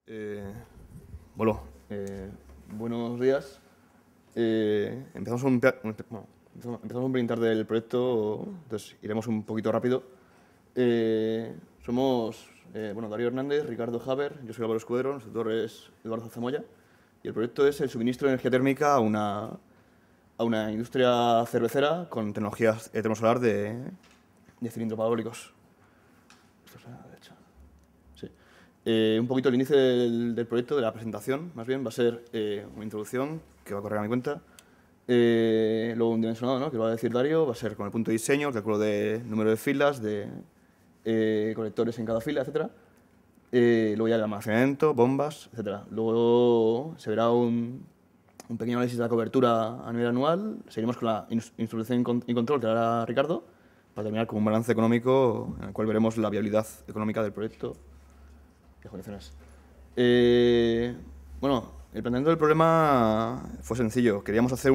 Eh, bueno, buenos días. Empezamos empezamos un pelín tarde el proyecto, entonces iremos un poquito rápido. Somos Darío Hernández, Ricardo Haber, yo soy Álvaro Escudero, nuestro tutor es Eduardo Zamoya, y el proyecto es el suministro de energía térmica a una industria cervecera con tecnologías termosolar de cilindros parabólicos. Esto es a la derecha. Sí. Un poquito el inicio del proyecto, de la presentación, más bien, va a ser una introducción que va a correr a mi cuenta. Luego un dimensionado, ¿no?, que va a decir Darío, va a ser con el punto de diseño, el cálculo de número de filas, de conectores en cada fila, etc. Luego ya el almacenamiento, bombas, etc. Luego se verá un pequeño análisis de la cobertura a nivel anual. Seguiremos con la instrucción y control que hará Ricardo, para terminar con un balance económico en el cual veremos la viabilidad económica del proyecto. Condiciones. El planteamiento del problema fue sencillo. Queríamos hacer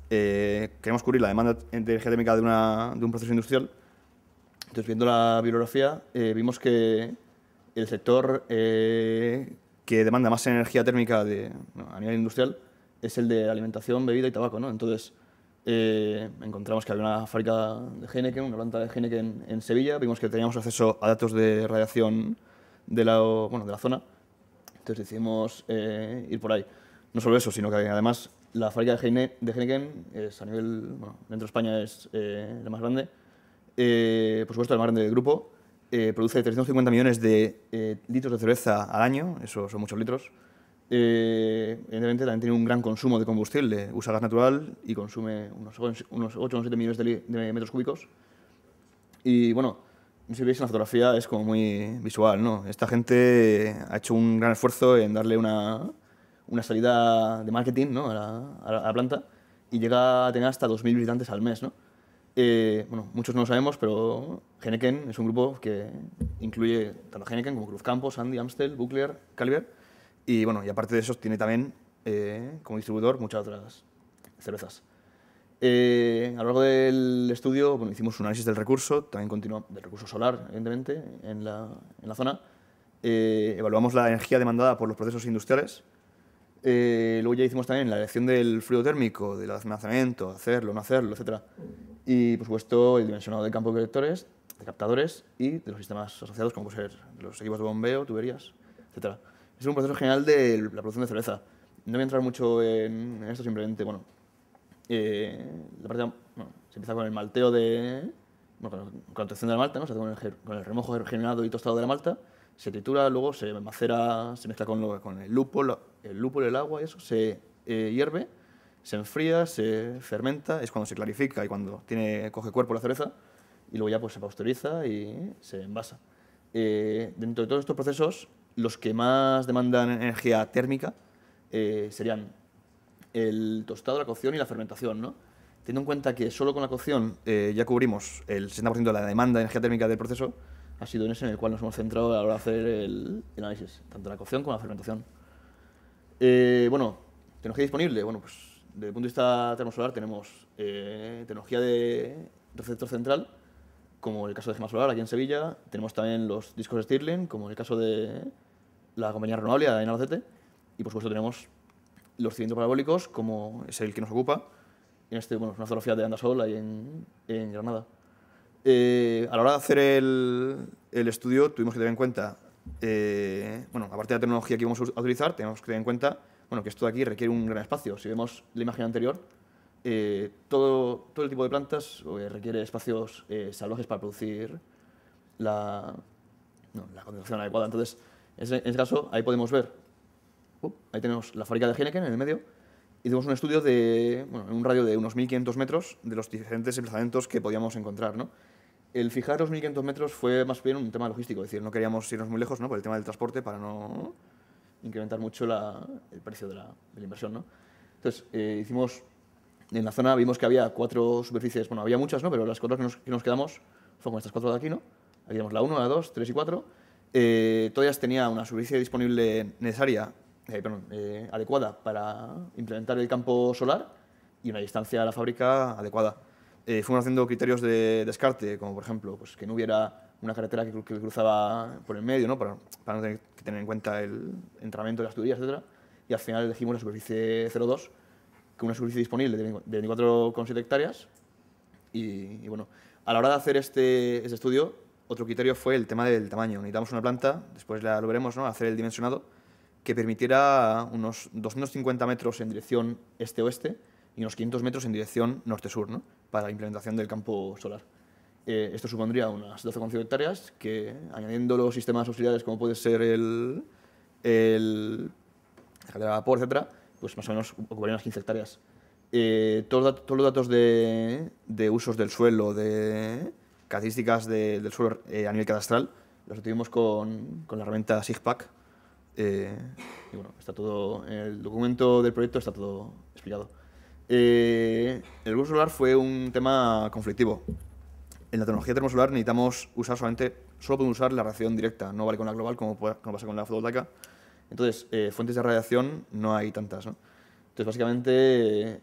queríamos cubrir la demanda de energía térmica de un proceso industrial. Entonces, viendo la bibliografía, vimos que el sector que demanda más energía térmica a nivel industrial es el de alimentación, bebida y tabaco, ¿no? Entonces, encontramos que había una fábrica de Heineken, una planta de Heineken en Sevilla. Vimos que teníamos acceso a datos de radiación de la zona, entonces decidimos ir por ahí. No solo eso, sino que además la fábrica de Heineken es a nivel, dentro de España es la más grande, por supuesto la más grande del grupo, produce 350 millones de litros de cerveza al año, eso son muchos litros. Evidentemente también tiene un gran consumo de combustible, usa gas natural y consume unos 8 o 7 millones de metros cúbicos. Y bueno, si veis en la fotografía es como muy visual, ¿no? Esta gente ha hecho un gran esfuerzo en darle una salida de marketing, ¿no?, a la planta, y llega a tener hasta 2.000 visitantes al mes, ¿no? Muchos no lo sabemos, pero Heineken es un grupo que incluye tanto Heineken como Cruzcampo, Sandy, Amstel, Buchler, Caliber, y aparte de eso tiene también como distribuidor muchas otras cervezas. A lo largo del estudio hicimos un análisis del recurso, también del recurso solar, evidentemente, en la zona. Evaluamos la energía demandada por los procesos industriales. Luego ya hicimos también la elección del fluido térmico, del almacenamiento, hacerlo, no hacerlo, etc. Y, por supuesto, el dimensionado del campo de colectores, de captadores y de los sistemas asociados, como pueden ser los equipos de bombeo, tuberías, etc. Es un proceso general de la producción de cerveza. No voy a entrar mucho en esto, simplemente, la parte, se empieza con el malteo con la obtención de la malta, ¿no? Se hace con el remojo regenerado y tostado de la malta, se tritura, luego se macera, se mezcla con el lúpulo, el agua y eso, se hierve, se enfría, se fermenta, es cuando se clarifica y cuando coge cuerpo la cerveza, y luego ya pues se pasteuriza y se envasa. Dentro de todos estos procesos, los que más demandan energía térmica serían el tostado, la cocción y la fermentación, ¿no? Teniendo en cuenta que solo con la cocción ya cubrimos el 60% de la demanda de energía térmica del proceso, ha sido en ese en el cual nos hemos centrado a la hora de hacer el análisis, tanto la cocción como la fermentación. Tecnología disponible. Pues desde el punto de vista termosolar tenemos tecnología de receptor central, como el caso de Gemasolar aquí en Sevilla. Tenemos también los discos Stirling, como el caso de la compañía renovable en Albacete. Y por supuesto tenemos los cilindros parabólicos, como es el que nos ocupa. Es una fotografía de Andasol ahí en Granada. A la hora de hacer el estudio tuvimos que tener en cuenta, aparte de la tecnología que íbamos a utilizar, tenemos que tener en cuenta que esto de aquí requiere un gran espacio. Si vemos la imagen anterior, todo el tipo de plantas requiere espacios salvajes para producir la concentración adecuada. Entonces, en ese caso, ahí podemos ver, ahí tenemos la fábrica de Heineken en el medio. Hicimos un estudio en un radio de unos 1.500 metros de los diferentes emplazamientos que podíamos encontrar, ¿no? El fijar los 1.500 metros fue más bien un tema logístico, es decir, no queríamos irnos muy lejos, ¿no?, por el tema del transporte, para no incrementar mucho el precio de la inversión, ¿no? Entonces, en la zona vimos que había 4 superficies, había muchas, ¿no?, pero las 4 que nos quedamos fueron estas 4 de aquí, ¿no? Aquí tenemos la 1, la 2, 3 y 4. Todas tenían una superficie disponible necesaria, adecuada para implementar el campo solar y una distancia a la fábrica adecuada. Fuimos haciendo criterios de descarte, como por ejemplo que no hubiera una carretera que cruzaba por el medio, ¿no? Para no tener que tener en cuenta el entrenamiento de las tuberías, etc. Y al final elegimos la superficie 02, con una superficie disponible de 24,7 hectáreas. Y bueno, a la hora de hacer este estudio, otro criterio fue el tema del tamaño. Necesitamos una planta, después lo veremos, ¿no? Hacer el dimensionado, que permitiera unos 250 metros en dirección este-oeste y unos 500 metros en dirección norte-sur, ¿no? Para la implementación del campo solar. Esto supondría unas 12,5 hectáreas que, añadiendo los sistemas auxiliares como puede ser el de vapor, etcétera, pues más o menos ocuparían unas 15 hectáreas. Todos los datos de usos del suelo, de características del suelo a nivel cadastral, los obtuvimos con la herramienta SIGPAC. Y bueno, está todo en el documento del proyecto, está todo explicado. El uso solar fue un tema conflictivo. En la tecnología termosolar necesitamos usar solo podemos usar la radiación directa, no vale con la global como pasa con la fotovoltaica. Entonces, fuentes de radiación no hay tantas, ¿no? Entonces, básicamente,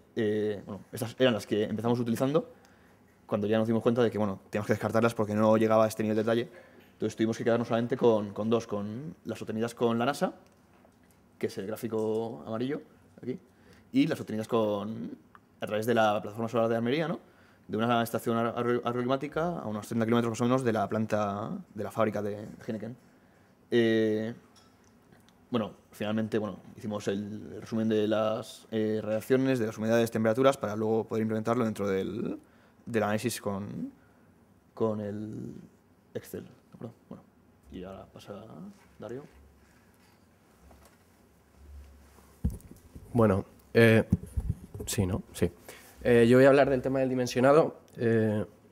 bueno, estas eran las que empezamos utilizando cuando ya nos dimos cuenta de que, bueno, teníamos que descartarlas porque no llegaba a este nivel de detalle. Entonces, tuvimos que quedarnos solamente con dos, con las obtenidas con la NASA, que es el gráfico amarillo, aquí, y las obtenidas a través de la plataforma solar de Almería, ¿no? De una estación agroclimática a unos 30 kilómetros más o menos de la planta de la fábrica de Heineken. Bueno, finalmente hicimos el resumen de las radiaciones, de las humedades, temperaturas, para luego poder implementarlo dentro del análisis con el Excel. Bueno, y ahora pasa Darío. Bueno, sí, ¿no? Sí. Yo voy a hablar del tema del dimensionado.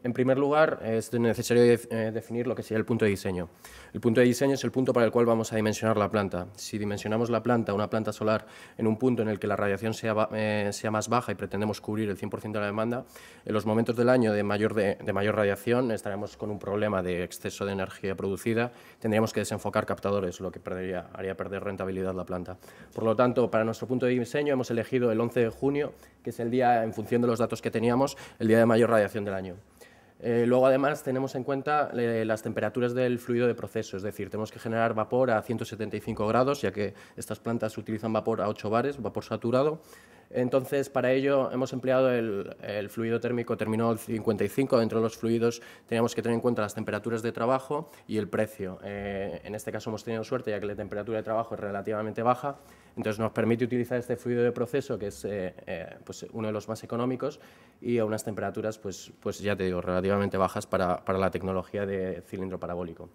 En primer lugar, es necesario definir lo que sería el punto de diseño. El punto de diseño es el punto para el cual vamos a dimensionar la planta. Si dimensionamos la planta, una planta solar, en un punto en el que la radiación sea más baja y pretendemos cubrir el 100% de la demanda, en los momentos del año de mayor radiación estaremos con un problema de exceso de energía producida, tendríamos que desenfocar captadores, lo que haría perder rentabilidad la planta. Por lo tanto, para nuestro punto de diseño hemos elegido el 11 de junio, que es el día, en función de los datos que teníamos, el día de mayor radiación del año. Luego, además, tenemos en cuenta las temperaturas del fluido de proceso, es decir, tenemos que generar vapor a 175 grados, ya que estas plantas utilizan vapor a 8 bares, vapor saturado. Entonces, para ello hemos empleado el fluido térmico terminal 55. Dentro de los fluidos teníamos que tener en cuenta las temperaturas de trabajo y el precio. En este caso hemos tenido suerte, ya que la temperatura de trabajo es relativamente baja, entonces nos permite utilizar este fluido de proceso, que es pues uno de los más económicos, y a unas temperaturas, pues ya te digo, relativamente bajas para la tecnología de cilindro parabólico.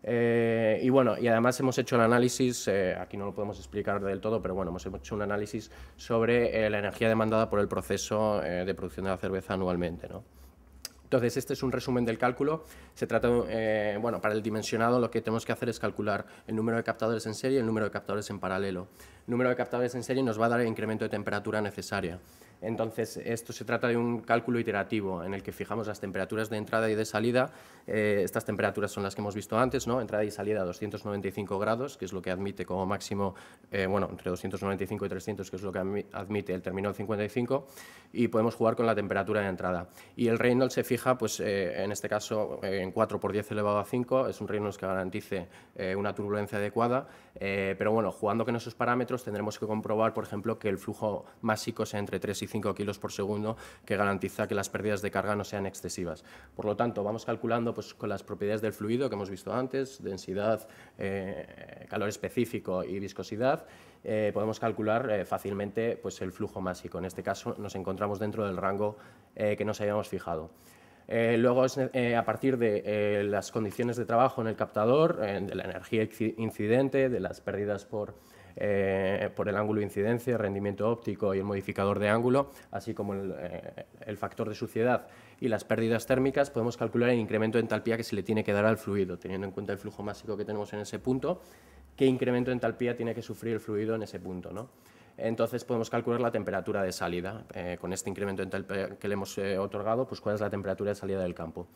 Y bueno, y además hemos hecho el análisis, aquí no lo podemos explicar del todo, pero bueno, hemos hecho un análisis sobre la energía demandada por el proceso de producción de la cerveza anualmente, ¿no? Entonces, este es un resumen del cálculo. Se trata, bueno, para el dimensionado lo que tenemos que hacer es calcular el número de captadores en serie y el número de captadores en paralelo. El número de captadores en serie nos va a dar el incremento de temperatura necesaria. Entonces, esto se trata de un cálculo iterativo en el que fijamos las temperaturas de entrada y de salida. Estas temperaturas son las que hemos visto antes, ¿no? Entrada y salida a 295 grados, que es lo que admite como máximo, bueno, entre 295 y 300, que es lo que admite el terminal 55, y podemos jugar con la temperatura de entrada. Y el Reynolds se fija, pues, en este caso, en 4 por 10 elevado a 5, es un Reynolds que garantice una turbulencia adecuada, pero bueno, jugando con esos parámetros tendremos que comprobar, por ejemplo, que el flujo másico sea entre 3 y 5 kilos por segundo, que garantiza que las pérdidas de carga no sean excesivas. Por lo tanto, vamos calculando pues, con las propiedades del fluido que hemos visto antes, densidad, calor específico y viscosidad, podemos calcular fácilmente pues, el flujo másico. En este caso nos encontramos dentro del rango que nos habíamos fijado. Luego, a partir de las condiciones de trabajo en el captador, de la energía incidente, de las pérdidas por el ángulo de incidencia, rendimiento óptico y el modificador de ángulo, así como el factor de suciedad y las pérdidas térmicas, podemos calcular el incremento de entalpía que se le tiene que dar al fluido, teniendo en cuenta el flujo másico que tenemos en ese punto, qué incremento de entalpía tiene que sufrir el fluido en ese punto, ¿no? Entonces podemos calcular la temperatura de salida, con este incremento de entalpía que le hemos otorgado, pues cuál es la temperatura de salida del campo.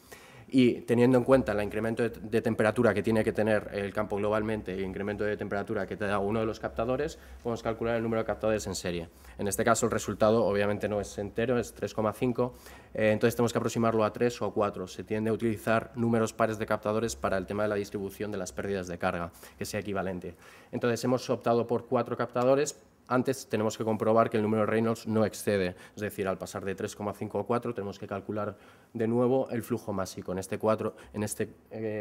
y teniendo en cuenta el incremento de temperatura que tiene que tener el campo globalmente y el incremento de temperatura que te da uno de los captadores, podemos calcular el número de captadores en serie. En este caso el resultado obviamente no es entero, es 3,5, entonces tenemos que aproximarlo a 3 o a 4. Se tiende a utilizar números pares de captadores para el tema de la distribución de las pérdidas de carga, que sea equivalente. Entonces hemos optado por 4 captadores. Antes tenemos que comprobar que el número de Reynolds no excede, es decir, al pasar de 3,5 a 4 tenemos que calcular de nuevo el flujo máxico. En este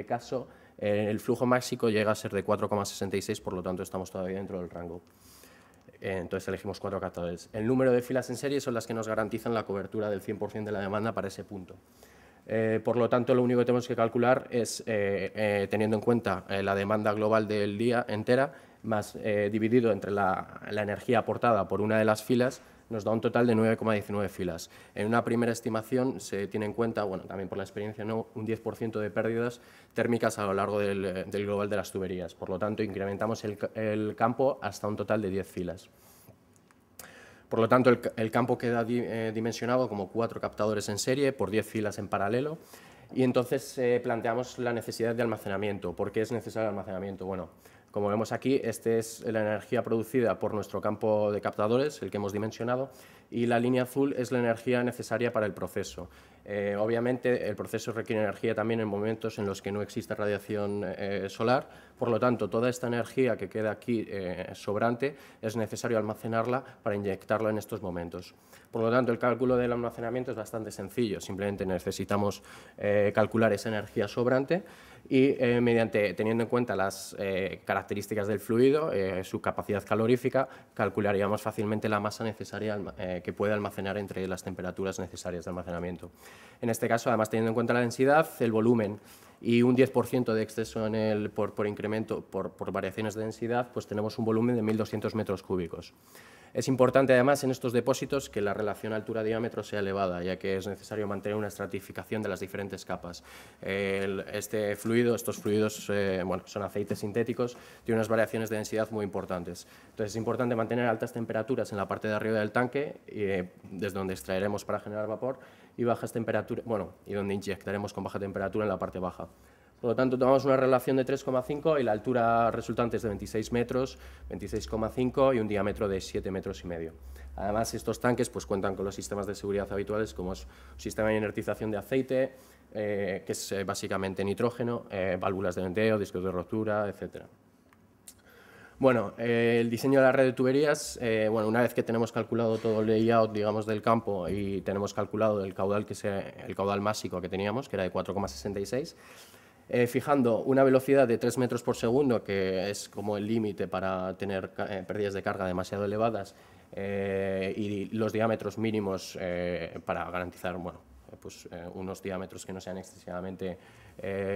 caso, el flujo máxico llega a ser de 4,66, por lo tanto estamos todavía dentro del rango. Entonces elegimos 4 captadores. El número de filas en serie son las que nos garantizan la cobertura del 100% de la demanda para ese punto. Por lo tanto, lo único que tenemos que calcular es, teniendo en cuenta la demanda global del día entera, más dividido entre la energía aportada por una de las filas, nos da un total de 9,19 filas. En una primera estimación se tiene en cuenta, bueno, también por la experiencia, ¿no?, un 10% de pérdidas térmicas a lo largo del global de las tuberías. Por lo tanto, incrementamos el campo hasta un total de 10 filas. Por lo tanto, el campo queda dimensionado como 4 captadores en serie por 10 filas en paralelo, y entonces planteamos la necesidad de almacenamiento. ¿Por qué es necesario el almacenamiento? Bueno, como vemos aquí, esta es la energía producida por nuestro campo de captadores, el que hemos dimensionado, y la línea azul es la energía necesaria para el proceso. Obviamente, el proceso requiere energía también en momentos en los que no existe radiación solar, por lo tanto, toda esta energía que queda aquí sobrante es necesario almacenarla para inyectarla en estos momentos. Por lo tanto, el cálculo del almacenamiento es bastante sencillo, simplemente necesitamos calcular esa energía sobrante y teniendo en cuenta las características del fluido, su capacidad calorífica, calcularíamos fácilmente la masa necesaria que puede almacenar entre las temperaturas necesarias de almacenamiento. En este caso, además, teniendo en cuenta la densidad, el volumen y un 10% de exceso por incremento, por variaciones de densidad, pues tenemos un volumen de 1.200 metros cúbicos. Es importante, además, en estos depósitos que la relación altura-diámetro sea elevada, ya que es necesario mantener una estratificación de las diferentes capas. Estos fluidos bueno, son aceites sintéticos, tienen unas variaciones de densidad muy importantes. Entonces, es importante mantener altas temperaturas en la parte de arriba del tanque, desde donde extraeremos para generar vapor, y bajas temperaturas, bueno, y donde inyectaremos con baja temperatura en la parte baja. Por lo tanto, tomamos una relación de 3,5 y la altura resultante es de 26 metros, 26,5 y un diámetro de 7,5 metros. Además, estos tanques pues, cuentan con los sistemas de seguridad habituales, como es un sistema de inertización de aceite, que es básicamente nitrógeno, válvulas de venteo, discos de rotura, etc. Bueno, el diseño de la red de tuberías, bueno, una vez que tenemos calculado todo el layout, digamos, del campo y tenemos calculado el caudal másico que teníamos, que era de 4,66, fijando una velocidad de 3 metros por segundo, que es como el límite para tener pérdidas de carga demasiado elevadas, y los diámetros mínimos para garantizar, bueno, pues, unos diámetros que no sean excesivamente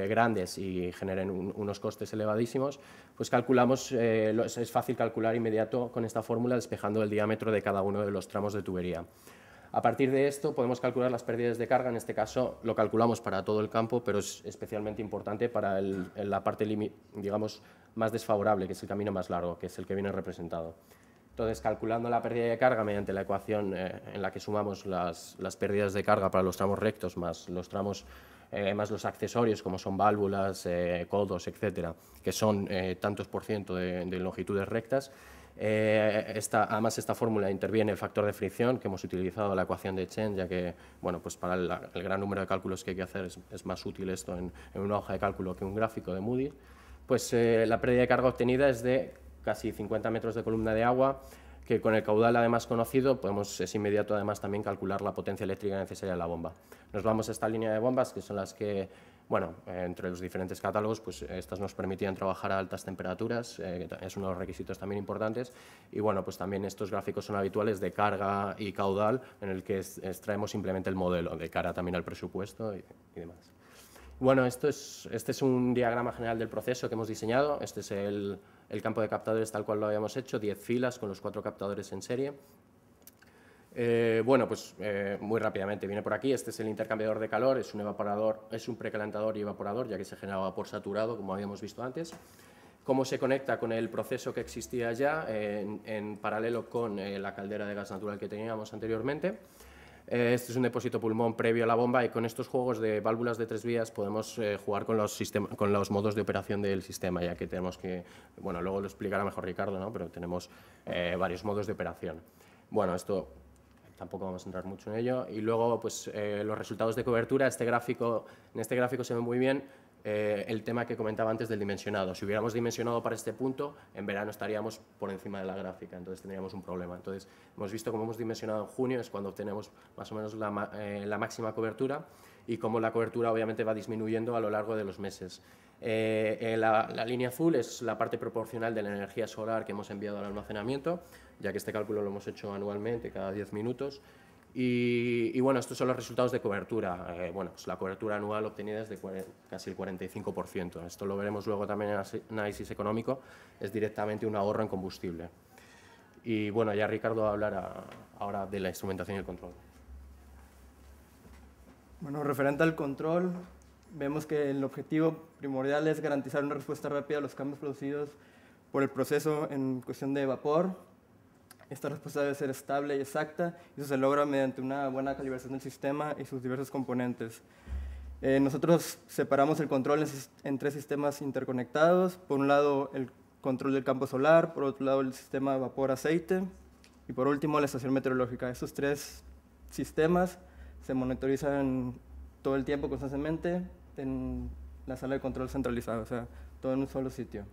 grandes y generen unos costes elevadísimos, pues calculamos, es fácil calcular inmediato con esta fórmula despejando el diámetro de cada uno de los tramos de tubería. A partir de esto podemos calcular las pérdidas de carga, en este caso lo calculamos para todo el campo, pero es especialmente importante para la parte, digamos, más desfavorable, que es el camino más largo, que es el que viene representado. Entonces, calculando la pérdida de carga mediante la ecuación en la que sumamos las pérdidas de carga para los tramos rectos más los tramos más los accesorios como son válvulas, codos, etcétera, que son tantos por ciento de longitudes rectas. Además, esta fórmula interviene el factor de fricción que hemos utilizado la ecuación de Chen, ya que bueno, pues para el gran número de cálculos que hay que hacer es más útil esto en una hoja de cálculo que un gráfico de Moody. Pues la pérdida de carga obtenida es de casi 50 metros de columna de agua, que con el caudal además conocido es inmediato además también calcular la potencia eléctrica necesaria de la bomba. Nos vamos a esta línea de bombas, que son las que, bueno, entre los diferentes catálogos, pues estas nos permitían trabajar a altas temperaturas, que es uno de los requisitos también importantes, y bueno, pues también estos gráficos son habituales de carga y caudal, en el que extraemos simplemente el modelo, de cara también al presupuesto y demás. Bueno, este es un diagrama general del proceso que hemos diseñado. Este es el campo de captadores tal cual lo habíamos hecho, 10 filas con los 4 captadores en serie. Bueno, pues muy rápidamente viene por aquí. Este es el intercambiador de calor, es un evaporador, es un precalentador y evaporador, ya que se genera vapor saturado, como habíamos visto antes. Cómo se conecta con el proceso que existía ya en paralelo con la caldera de gas natural que teníamos anteriormente. Este es un depósito pulmón previo a la bomba y con estos juegos de válvulas de 3 vías podemos jugar con los modos de operación del sistema, ya que tenemos que, bueno, luego lo explicará mejor Ricardo, ¿no? Pero tenemos varios modos de operación. Bueno, esto tampoco vamos a entrar mucho en ello. Y luego, pues, los resultados de cobertura. En este gráfico se ve muy bien el tema que comentaba antes del dimensionado. Si hubiéramos dimensionado para este punto, en verano estaríamos por encima de la gráfica, entonces tendríamos un problema. Entonces, hemos visto cómo hemos dimensionado en junio, es cuando obtenemos más o menos la máxima cobertura, y cómo la cobertura obviamente va disminuyendo a lo largo de los meses. La línea azul es la parte proporcional de la energía solar que hemos enviado al almacenamiento, ya que este cálculo lo hemos hecho anualmente, cada 10 minutos. Y bueno, estos son los resultados de cobertura. Bueno, pues la cobertura anual obtenida es de casi el 45%. Esto lo veremos luego también en análisis económico, es directamente un ahorro en combustible. Y bueno, ya Ricardo va a hablar ahora de la instrumentación y el control. Bueno, referente al control, vemos que el objetivo primordial es garantizar una respuesta rápida a los cambios producidos por el proceso en cuestión de vapor. Esta respuesta debe ser estable y exacta, y eso se logra mediante una buena calibración del sistema y sus diversos componentes. Nosotros separamos el control en 3 sistemas interconectados. Por un lado, el control del campo solar, por otro lado, el sistema vapor-aceite, y por último, la estación meteorológica. Estos 3 sistemas se monitorizan todo el tiempo constantemente en la sala de control centralizada, o sea, todo en un solo sitio.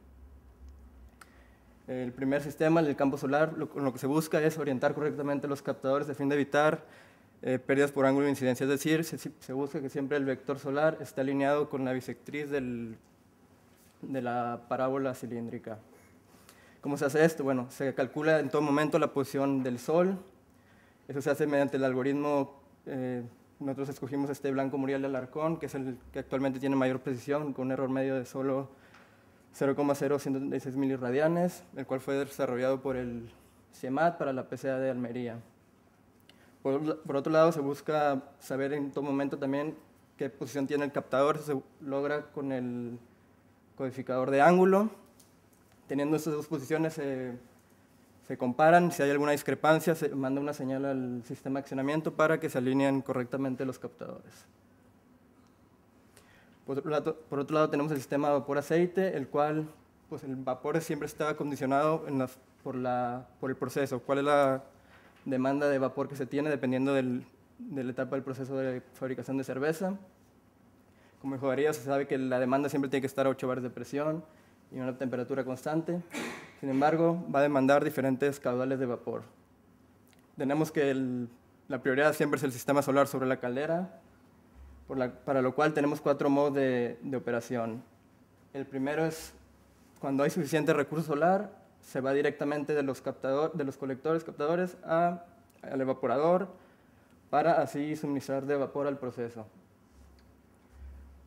El primer sistema, el del campo solar, lo que se busca es orientar correctamente los captadores a fin de evitar pérdidas por ángulo de incidencia, es decir, se busca que siempre el vector solar esté alineado con la bisectriz de la parábola cilíndrica. ¿Cómo se hace esto? Bueno, se calcula en todo momento la posición del Sol. Eso se hace mediante el algoritmo, nosotros escogimos este Blanco-Muriel de Alarcón, que es el que actualmente tiene mayor precisión, con un error medio de solo 0,0136 milirradianes, el cual fue desarrollado por el CIEMAT para la PCA de Almería. Por otro lado, se busca saber en todo momento también qué posición tiene el captador. Eso se logra con el codificador de ángulo. Teniendo estas 2 posiciones, se comparan. Si hay alguna discrepancia, se manda una señal al sistema de accionamiento para que se alineen correctamente los captadores. Por otro lado, tenemos el sistema vapor-aceite, el cual, pues el vapor siempre está condicionado por el proceso. ¿Cuál es la demanda de vapor que se tiene dependiendo de la etapa del proceso de fabricación de cerveza? Como mejoría, se sabe que la demanda siempre tiene que estar a 8 bares de presión y una temperatura constante. Sin embargo, va a demandar diferentes caudales de vapor. Tenemos que la prioridad siempre es el sistema solar sobre la caldera, para lo cual tenemos 4 modos de operación. El primero es cuando hay suficiente recurso solar, se va directamente de los colectores captadores al evaporador para así suministrar de vapor al proceso.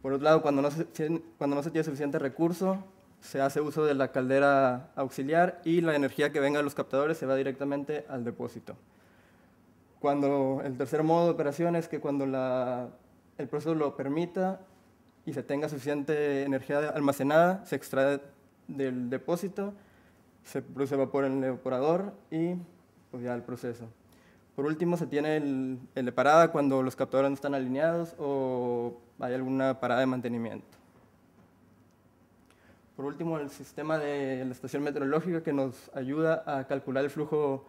Por otro lado, cuando no se tiene suficiente recurso, se hace uso de la caldera auxiliar y la energía que venga de los captadores se va directamente al depósito. El tercer modo de operación es que cuando el proceso lo permita y se tenga suficiente energía almacenada, se extrae del depósito, se produce vapor en el evaporador y pues ya el proceso. Por último, se tiene el de parada cuando los captadores no están alineados o hay alguna parada de mantenimiento. Por último, el sistema de la estación meteorológica, que nos ayuda a calcular el flujo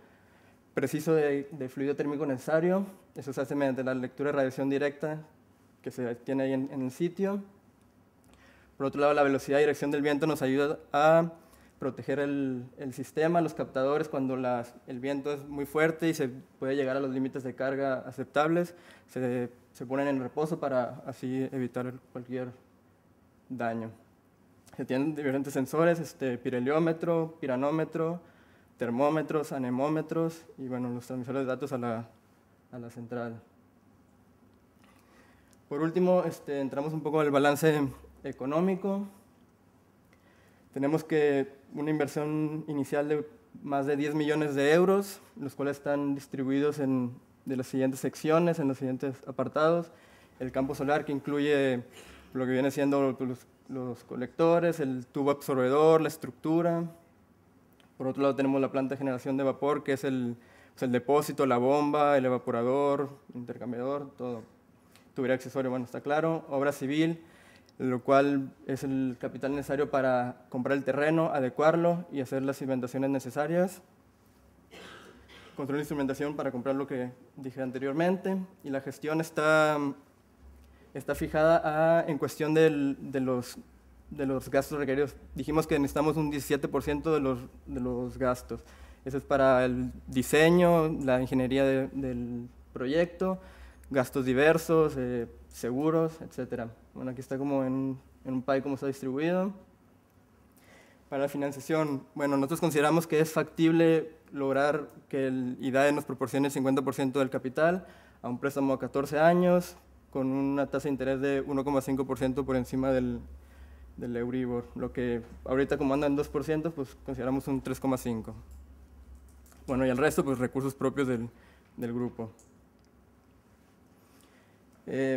preciso de fluido térmico necesario. Eso se hace mediante la lectura de radiación directa que se tiene ahí en el sitio. Por otro lado, la velocidad y dirección del viento nos ayuda a proteger el sistema, los captadores, cuando el viento es muy fuerte y se puede llegar a los límites de carga aceptables, se ponen en reposo para así evitar cualquier daño. Se tienen diferentes sensores, pirheliómetro, piranómetro, termómetros, anemómetros y bueno, los transmisores de datos a la central. Por último, entramos un poco en el balance económico. Tenemos que una inversión inicial de más de 10 millones de euros, los cuales están distribuidos de las siguientes secciones, en los siguientes apartados. El campo solar, que incluye lo que viene siendo los colectores, el tubo absorbedor, la estructura. Por otro lado tenemos la planta de generación de vapor, que es el pues, el depósito, la bomba, el evaporador, intercambiador, todo. Tubería accesoria, bueno, está claro. Obra civil, lo cual es el capital necesario para comprar el terreno, adecuarlo y hacer las cimentaciones necesarias. Construir instrumentación para comprar lo que dije anteriormente. Y la gestión está fijada en cuestión de los gastos requeridos. Dijimos que necesitamos un 17% de los gastos. Eso es para el diseño, la ingeniería del proyecto, gastos diversos, seguros, etc. Bueno, aquí está como en un pie cómo está distribuido. Para la financiación, bueno, nosotros consideramos que es factible lograr que el IDAE nos proporcione el 50% del capital a un préstamo a 14 años con una tasa de interés de 1,5% por encima del Euribor, lo que ahorita como anda en 2%, pues consideramos un 3,5%. Bueno, y el resto, pues recursos propios del grupo.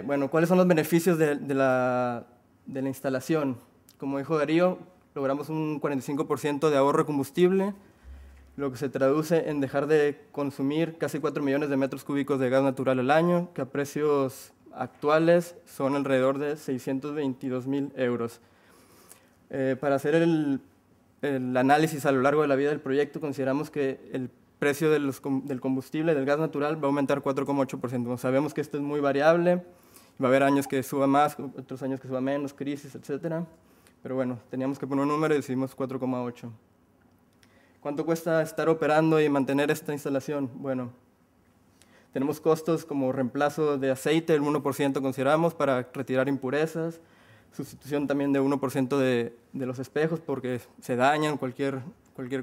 Bueno, ¿cuáles son los beneficios de la instalación? Como dijo Darío, logramos un 45% de ahorro de combustible, lo que se traduce en dejar de consumir casi 4 millones de metros cúbicos de gas natural al año, que a precios actuales son alrededor de 622.000 euros. Para hacer el análisis a lo largo de la vida del proyecto, consideramos que el precio del combustible, del gas natural, va a aumentar 4,8%. Sabemos que esto es muy variable, va a haber años que suba más, otros años que suba menos, crisis, etc. Pero bueno, teníamos que poner un número y decidimos 4,8%. ¿Cuánto cuesta estar operando y mantener esta instalación? Bueno, tenemos costos como reemplazo de aceite, el 1% consideramos para retirar impurezas, sustitución también de 1% de los espejos porque se dañan, cualquier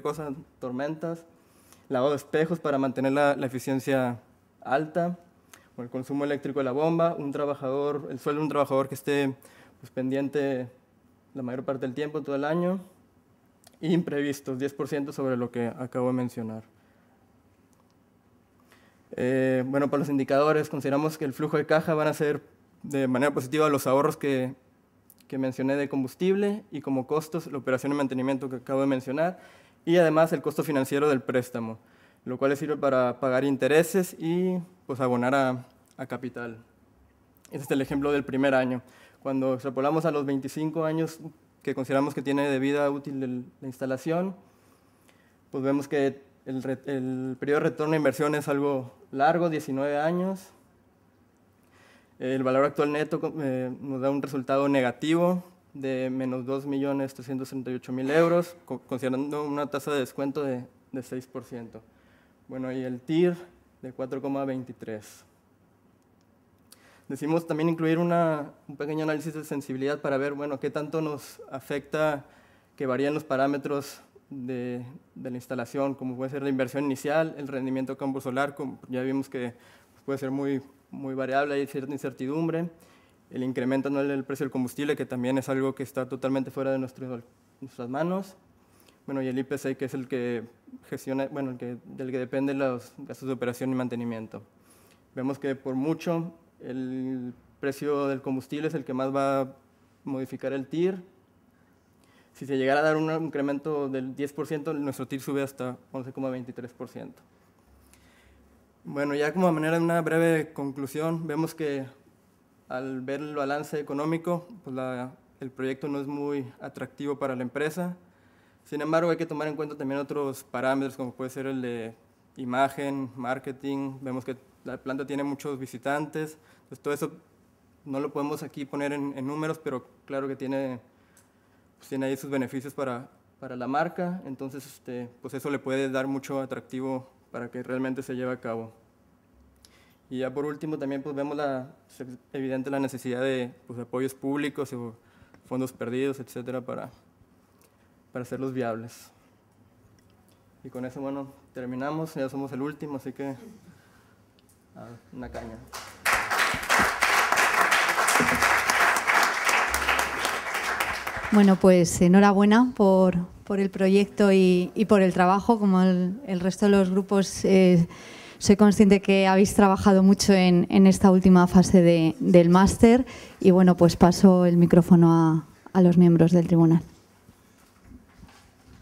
cosa, tormentas, lavado de espejos para mantener la eficiencia alta, el consumo eléctrico de la bomba, el sueldo de un trabajador que esté pues, pendiente la mayor parte del tiempo, todo el año, y imprevistos, 10% sobre lo que acabo de mencionar. Bueno, para los indicadores, consideramos que el flujo de caja van a ser de manera positiva los ahorros que mencioné de combustible y como costos la operación y mantenimiento que acabo de mencionar y además el costo financiero del préstamo, lo cual sirve para pagar intereses y pues, abonar a capital. Este es el ejemplo del primer año. Cuando extrapolamos a los 25 años que consideramos que tiene de vida útil la instalación, pues vemos que el periodo de retorno de inversión es algo largo, 19 años. El valor actual neto nos da un resultado negativo de menos 2.338.000 euros, considerando una tasa de descuento de 6%. Bueno, y el TIR de 4,23. Decidimos también incluir un pequeño análisis de sensibilidad para ver, bueno, qué tanto nos afecta que varíen los parámetros de la instalación, como puede ser la inversión inicial, el rendimiento de campo solar, como ya vimos que puede ser muy variable, hay cierta incertidumbre, el incremento anual del precio del combustible, que también es algo que está totalmente fuera de nuestras manos, bueno, y el IPC, que es el que gestiona, bueno, del que dependen los gastos de operación y mantenimiento. Vemos que por mucho el precio del combustible es el que más va a modificar el TIR. Si se llegara a dar un incremento del 10%, nuestro TIR sube hasta 11,23%. Bueno, ya como manera de una breve conclusión, vemos que al ver el balance económico, pues el proyecto no es muy atractivo para la empresa. Sin embargo, hay que tomar en cuenta también otros parámetros, como puede ser el de imagen, marketing. Vemos que la planta tiene muchos visitantes. Pues todo eso no lo podemos aquí poner en números, pero claro que tiene ahí sus beneficios para la marca. Entonces, pues eso le puede dar mucho atractivo para que realmente se lleve a cabo. Y ya por último también pues vemos evidente la necesidad de pues, apoyos públicos o fondos perdidos, etcétera, para hacerlos viables. Y con eso, bueno, terminamos, ya somos el último, así que una caña. Bueno, pues enhorabuena por el proyecto y por el trabajo. Como el resto de los grupos, soy consciente que habéis trabajado mucho en esta última fase del máster y bueno, pues paso el micrófono a los miembros del tribunal.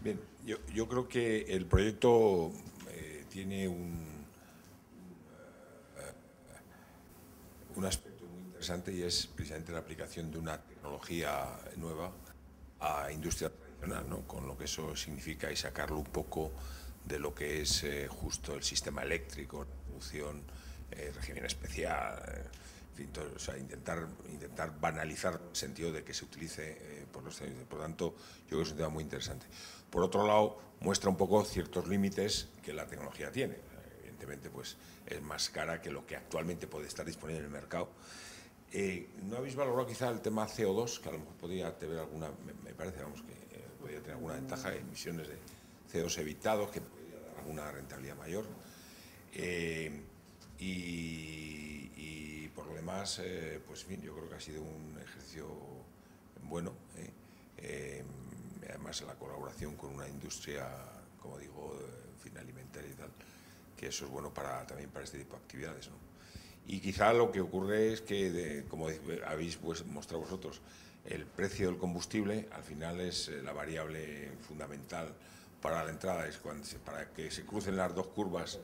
Bien, yo creo que el proyecto tiene un aspecto muy interesante y es precisamente la aplicación de una tecnología nueva a industria tradicional, ¿no? Con lo que eso significa y sacarlo un poco de lo que es justo el sistema eléctrico, la producción, régimen especial, en fin, todo, o sea, intentar banalizar el sentido de que se utilice por los técnicos. Por lo tanto, yo creo que es un tema muy interesante. Por otro lado, muestra un poco ciertos límites que la tecnología tiene. Evidentemente, pues es más cara que lo que actualmente puede estar disponible en el mercado. ¿No habéis valorado quizá el tema CO2, que a lo mejor podría tener alguna, me parece, vamos, que podría tener alguna ventaja de emisiones de CO2 evitados, que podría dar alguna rentabilidad mayor? Y por lo demás, pues en fin, yo creo que ha sido un ejercicio bueno. Además, la colaboración con una industria, como digo, en fin, alimentaria y tal, que eso es bueno también para este tipo de actividades, ¿no? Y quizá lo que ocurre es que, como habéis mostrado vosotros, el precio del combustible al final es la variable fundamental para la entrada, es para que se crucen las dos curvas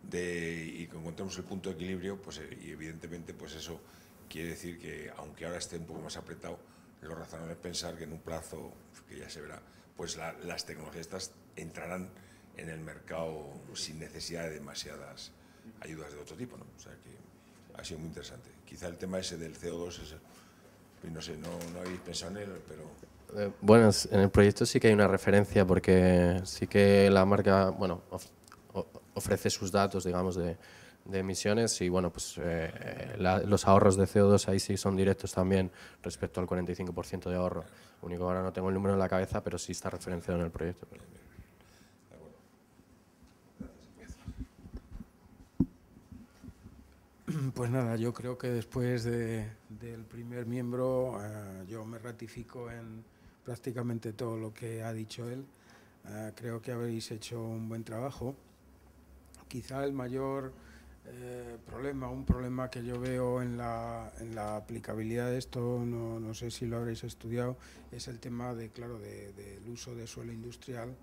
y que encontremos el punto de equilibrio, pues y evidentemente pues eso quiere decir que aunque ahora esté un poco más apretado, lo razonable es pensar que en un plazo, que ya se verá, pues las tecnologías estas entrarán en el mercado sin necesidad de demasiadas ayudas de otro tipo, ¿no? O sea que ha sido muy interesante. Quizá el tema ese del CO2, no sé, no habéis pensado en él, pero... Bueno, en el proyecto sí que hay una referencia porque sí que la marca, bueno, ofrece sus datos, digamos, de emisiones y, bueno, pues los ahorros de CO2 ahí sí son directos también respecto al 45% de ahorro. Único, ahora no tengo el número en la cabeza, pero sí está referenciado en el proyecto. Pues nada, yo creo que después del primer miembro yo me ratifico en prácticamente todo lo que ha dicho él. Creo que habéis hecho un buen trabajo. Quizá el mayor un problema que yo veo en la aplicabilidad de esto, no sé si lo habréis estudiado, es el tema del uso de suelo industrial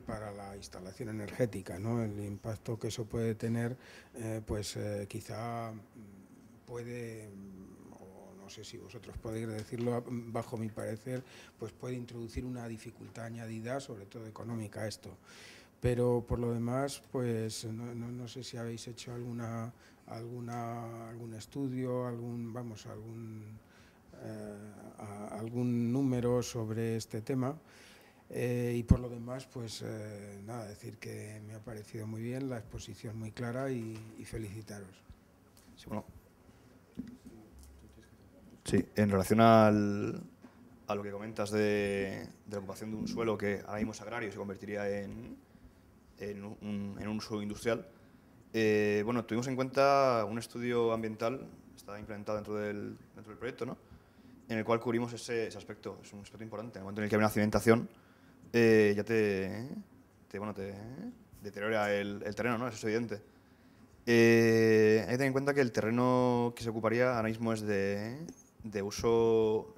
para la instalación energética, ¿no? El impacto que eso puede tener, quizá puede, o no sé si vosotros podéis decirlo, bajo mi parecer, pues puede introducir una dificultad añadida, sobre todo económica, a esto. Pero por lo demás, pues no sé si habéis hecho algún estudio, algún número sobre este tema. Y por lo demás, pues nada, decir que me ha parecido muy bien, la exposición muy clara y felicitaros. Sí, bueno. Sí, en relación a lo que comentas de la ocupación de un suelo que ahora mismo es agrario y se convertiría en un uso industrial, bueno, tuvimos en cuenta un estudio ambiental, está implementado dentro del proyecto, ¿no? En el cual cubrimos ese aspecto. Es un aspecto importante. En el momento en el que hay una cimentación, ya te deteriora el terreno, ¿no? Eso es evidente. Hay que tener en cuenta que el terreno que se ocuparía ahora mismo es de uso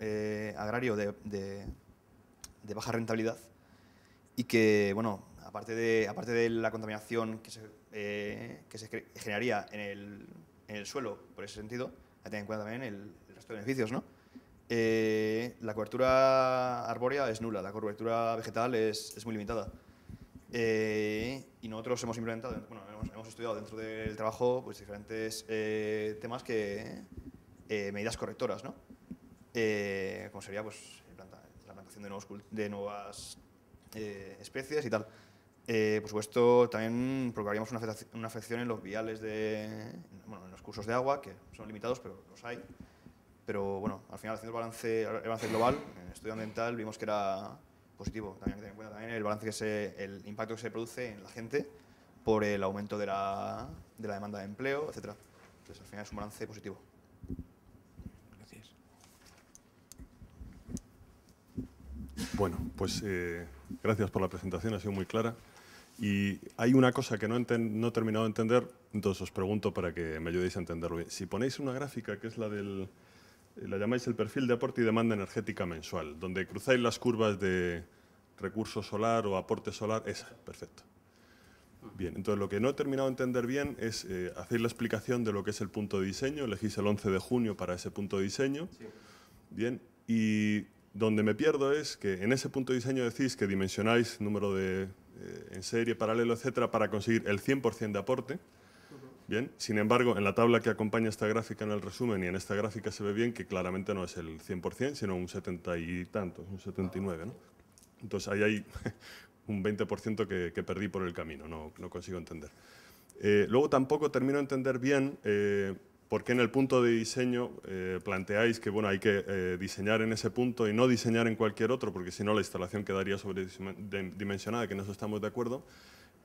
agrario de baja rentabilidad y que, bueno, aparte de la contaminación que se generaría en el suelo por ese sentido, hay que tener en cuenta también el resto de beneficios, ¿no? La cobertura arbórea es nula, la cobertura vegetal es muy limitada. Y nosotros hemos implementado, bueno, hemos estudiado dentro del trabajo pues diferentes temas medidas correctoras, ¿no? Como sería pues la plantación de nuevas especies y tal. Por supuesto, también provocaríamos una afección en los viales en los cursos de agua, que son limitados, pero los hay. Pero bueno, al final, haciendo el balance global, en el estudio ambiental vimos que era positivo. También hay que tener en cuenta también el balance el impacto que se produce en la gente por el aumento de la demanda de empleo, etcétera. Entonces, al final es un balance positivo. Gracias. Bueno, pues gracias por la presentación, ha sido muy clara. Y hay una cosa que no he terminado de entender, entonces os pregunto para que me ayudéis a entenderlo bien. Si ponéis una gráfica que es la llamáis el perfil de aporte y demanda energética mensual, donde cruzáis las curvas de recurso solar o aporte solar, esa, perfecto. Bien, entonces lo que no he terminado de entender bien es, hacéis la explicación de lo que es el punto de diseño, elegís el 11 de junio para ese punto de diseño. Sí. Bien, y donde me pierdo es que en ese punto de diseño decís que dimensionáis número de en serie, paralelo, etcétera, para conseguir el 100% de aporte. Bien, sin embargo, en la tabla que acompaña esta gráfica en el resumen y en esta gráfica se ve bien que claramente no es el 100%, sino un 70 y tantos, un 79, ¿no? Entonces ahí hay un 20% que perdí por el camino, no consigo entender. Luego tampoco termino de entender bien por qué en el punto de diseño planteáis que bueno, hay que diseñar en ese punto y no diseñar en cualquier otro, porque si no la instalación quedaría sobredimensionada, que en eso estamos de acuerdo,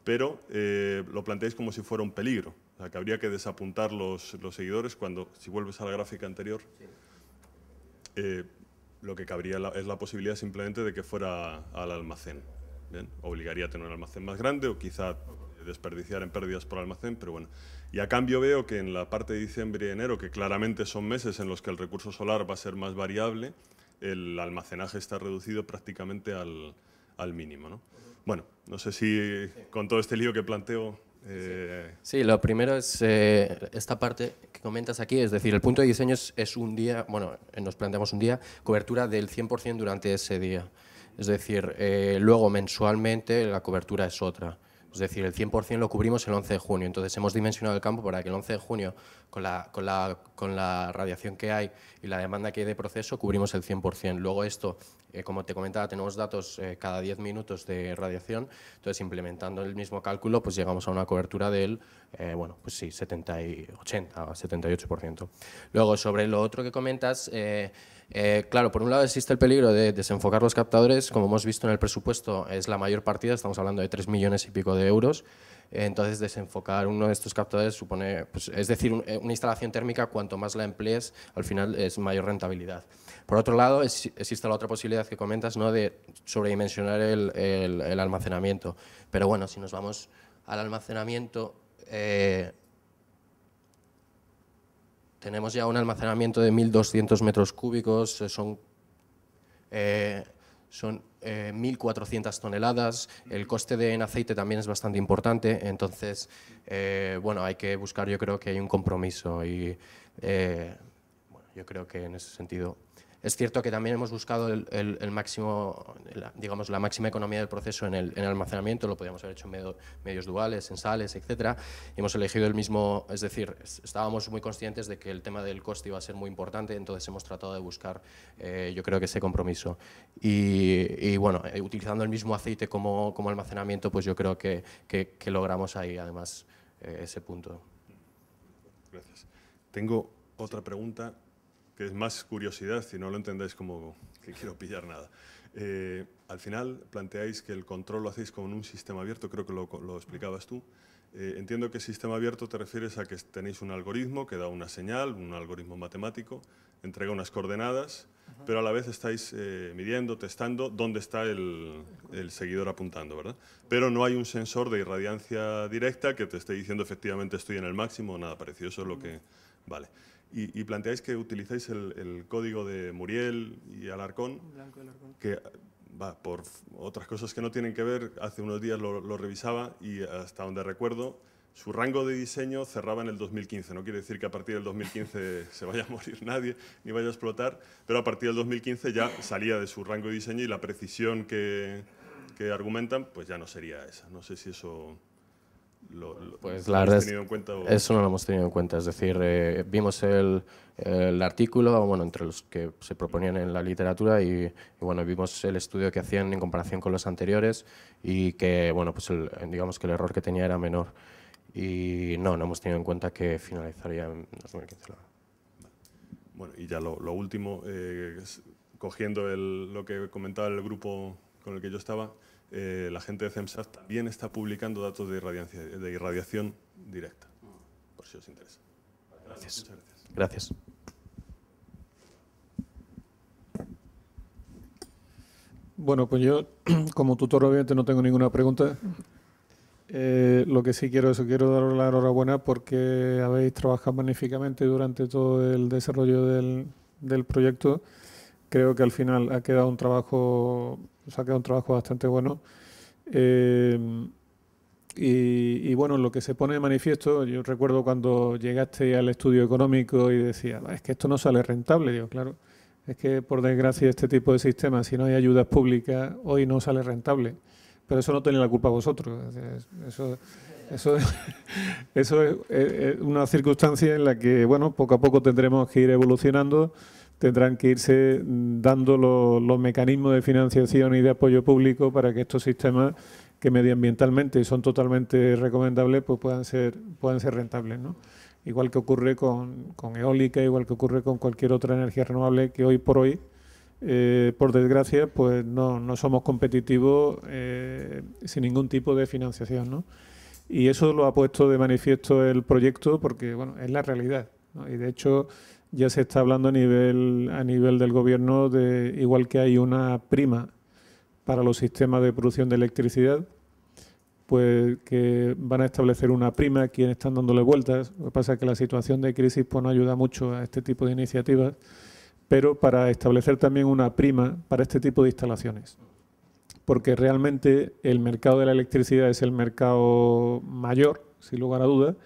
pero lo planteáis como si fuera un peligro, o sea, que habría que desapuntar los seguidores cuando, si vuelves a la gráfica anterior, lo que cabría es la posibilidad simplemente de que fuera al almacén. Bien, obligaría a tener un almacén más grande o quizá desperdiciar en pérdidas por almacén, pero bueno. Y a cambio veo que en la parte de diciembre y enero, que claramente son meses en los que el recurso solar va a ser más variable, el almacenaje está reducido prácticamente al mínimo, ¿no? Bueno, no sé si con todo este lío que planteo... Sí, lo primero es esta parte que comentas aquí, es decir, el punto de diseño es un día, bueno, nos planteamos un día, cobertura del 100% durante ese día. Es decir, luego mensualmente la cobertura es otra. Es decir, el 100% lo cubrimos el 11 de junio. Entonces hemos dimensionado el campo para que el 11 de junio, con la radiación que hay y la demanda que hay de proceso, cubrimos el 100%. Luego esto, como te comentaba, tenemos datos cada 10 minutos de radiación. Entonces, implementando el mismo cálculo, pues llegamos a una cobertura del, bueno, pues sí, 80 o 78%. Luego, sobre lo otro que comentas, claro, por un lado existe el peligro de desenfocar los captadores. Como hemos visto en el presupuesto, es la mayor partida, estamos hablando de 3 millones y pico de euros. Entonces, desenfocar uno de estos captadores supone, pues, es decir, una instalación térmica, cuanto más la emplees, al final es mayor rentabilidad. Por otro lado, existe la otra posibilidad que comentas, ¿no?, de sobredimensionar el almacenamiento. Pero bueno, si nos vamos al almacenamiento, tenemos ya un almacenamiento de 1.200 metros cúbicos, son 1.400 toneladas, el coste en aceite también es bastante importante, entonces, bueno, hay que buscar, yo creo que hay un compromiso y, bueno, yo creo que en ese sentido... Es cierto que también hemos buscado el máximo, digamos, la máxima economía del proceso en el almacenamiento, lo podríamos haber hecho en medios duales, en sales, etcétera. Hemos elegido el mismo, es decir, estábamos muy conscientes de que el tema del coste iba a ser muy importante, entonces hemos tratado de buscar, yo creo que ese compromiso. Y bueno, utilizando el mismo aceite como almacenamiento, pues yo creo que logramos ahí, además, ese punto. Gracias. Tengo otra pregunta, que es más curiosidad, si no lo entendéis como que quiero pillar nada. Al final planteáis que el control lo hacéis con un sistema abierto, creo que lo explicabas tú. Entiendo que sistema abierto te refieres a que tenéis un algoritmo que da una señal, un algoritmo matemático, entrega unas coordenadas, pero a la vez estáis midiendo, testando dónde está el seguidor apuntando, ¿verdad? Pero no hay un sensor de irradiancia directa que te esté diciendo efectivamente estoy en el máximo o nada parecido, eso es lo que... Vale. Y planteáis que utilizáis el código de Muriel y Alarcón, que va por otras cosas que no tienen que ver, hace unos días lo revisaba y hasta donde recuerdo, su rango de diseño cerraba en el 2015. No quiere decir que a partir del 2015 se vaya a morir nadie ni vaya a explotar, pero a partir del 2015 ya salía de su rango de diseño y la precisión que argumentan pues ya no sería esa. No sé si eso... Pues la verdad tenido en cuenta, eso no lo hemos tenido en cuenta, es decir, vimos el artículo, bueno, entre los que se proponían en la literatura y bueno, vimos el estudio que hacían en comparación con los anteriores y que, bueno, pues digamos que el error que tenía era menor y no hemos tenido en cuenta que finalizaría en 2015. Bueno, y ya lo último, cogiendo lo que comentaba el grupo con el que yo estaba, la gente de CEMSAT también está publicando datos de irradiación directa, por si os interesa. Gracias. Muchas gracias. Gracias. Bueno, pues yo, como tutor, obviamente no tengo ninguna pregunta. Lo que sí quiero daros la enhorabuena porque habéis trabajado magníficamente durante todo el desarrollo del proyecto. Creo que al final ha quedado un trabajo bastante bueno. Y bueno, lo que se pone de manifiesto, yo recuerdo cuando llegaste al estudio económico y decía, es que esto no sale rentable. Digo, claro, es que por desgracia este tipo de sistemas, si no hay ayudas públicas, hoy no sale rentable. Pero eso no tenéis la culpa vosotros. Eso es una circunstancia en la que, bueno, poco a poco tendremos que ir evolucionando, tendrán que irse dando los mecanismos de financiación y de apoyo público para que estos sistemas, que medioambientalmente son totalmente recomendables, pues puedan ser rentables, ¿no? Igual que ocurre con eólica, igual que ocurre con cualquier otra energía renovable que hoy por hoy, por desgracia, pues no somos competitivos sin ningún tipo de financiación, ¿no? Y eso lo ha puesto de manifiesto el proyecto porque, bueno, es la realidad, ¿no? Y de hecho ya se está hablando a nivel del gobierno de, igual que hay una prima para los sistemas de producción de electricidad, pues que van a establecer una prima a quienes están dándole vueltas. Lo que pasa es que la situación de crisis pues no ayuda mucho a este tipo de iniciativas, pero para establecer también una prima para este tipo de instalaciones. Porque realmente el mercado de la electricidad es el mercado mayor, sin lugar a dudas,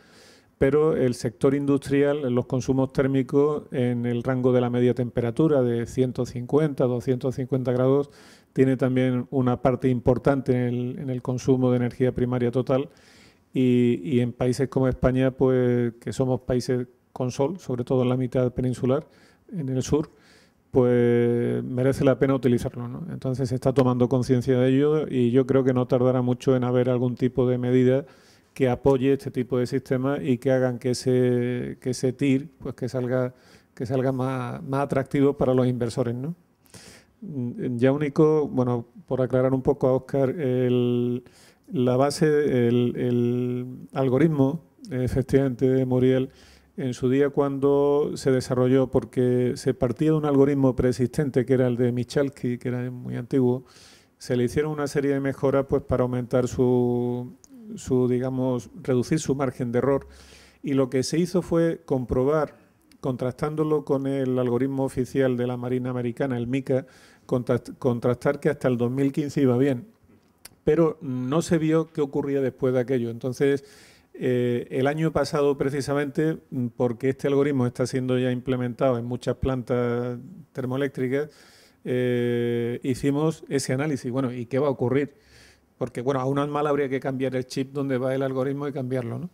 pero el sector industrial, los consumos térmicos en el rango de la media temperatura de 150, 250 grados, tiene también una parte importante en el consumo de energía primaria total y en países como España, pues que somos países con sol, sobre todo en la mitad peninsular, en el sur, pues merece la pena utilizarlo, ¿no? Entonces se está tomando conciencia de ello y yo creo que no tardará mucho en haber algún tipo de medida que apoye este tipo de sistemas y que hagan que ese TIR pues que salga más atractivo para los inversores, ¿no? Ya único, bueno, por aclarar un poco a Óscar, la base, el algoritmo, efectivamente, de Muriel, en su día cuando se desarrolló, porque se partía de un algoritmo preexistente que era el de Michalski, que era muy antiguo, se le hicieron una serie de mejoras pues para aumentar digamos, reducir su margen de error. Y lo que se hizo fue comprobar, contrastándolo con el algoritmo oficial de la Marina Americana, el MICA, contrastar que hasta el 2015 iba bien. Pero no se vio qué ocurría después de aquello. Entonces, el año pasado, precisamente, porque este algoritmo está siendo ya implementado en muchas plantas termoeléctricas, hicimos ese análisis. Bueno, ¿y qué va a ocurrir? Porque, bueno, aún mal habría que cambiar el chip donde va el algoritmo y cambiarlo, ¿no?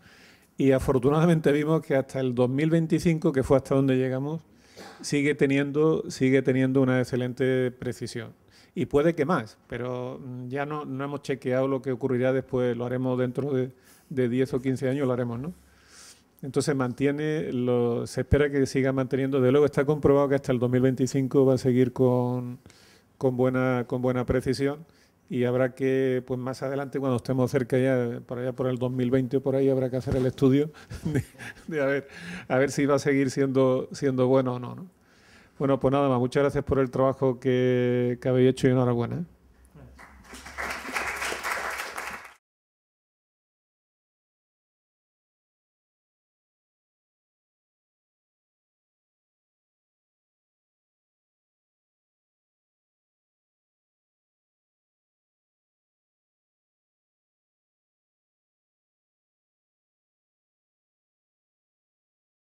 Y afortunadamente vimos que hasta el 2025, que fue hasta donde llegamos, sigue teniendo una excelente precisión. Y puede que más, pero ya no hemos chequeado lo que ocurrirá después, lo haremos dentro de 10 o 15 años, lo haremos, ¿no? Entonces se espera que siga manteniendo, de luego está comprobado que hasta el 2025 va a seguir con buena precisión. Y habrá que, pues más adelante, cuando estemos cerca ya, por allá por el 2020 o por ahí, habrá que hacer el estudio de a ver si va a seguir siendo bueno o no, ¿no? Bueno, pues nada más. Muchas gracias por el trabajo que habéis hecho y enhorabuena, ¿eh?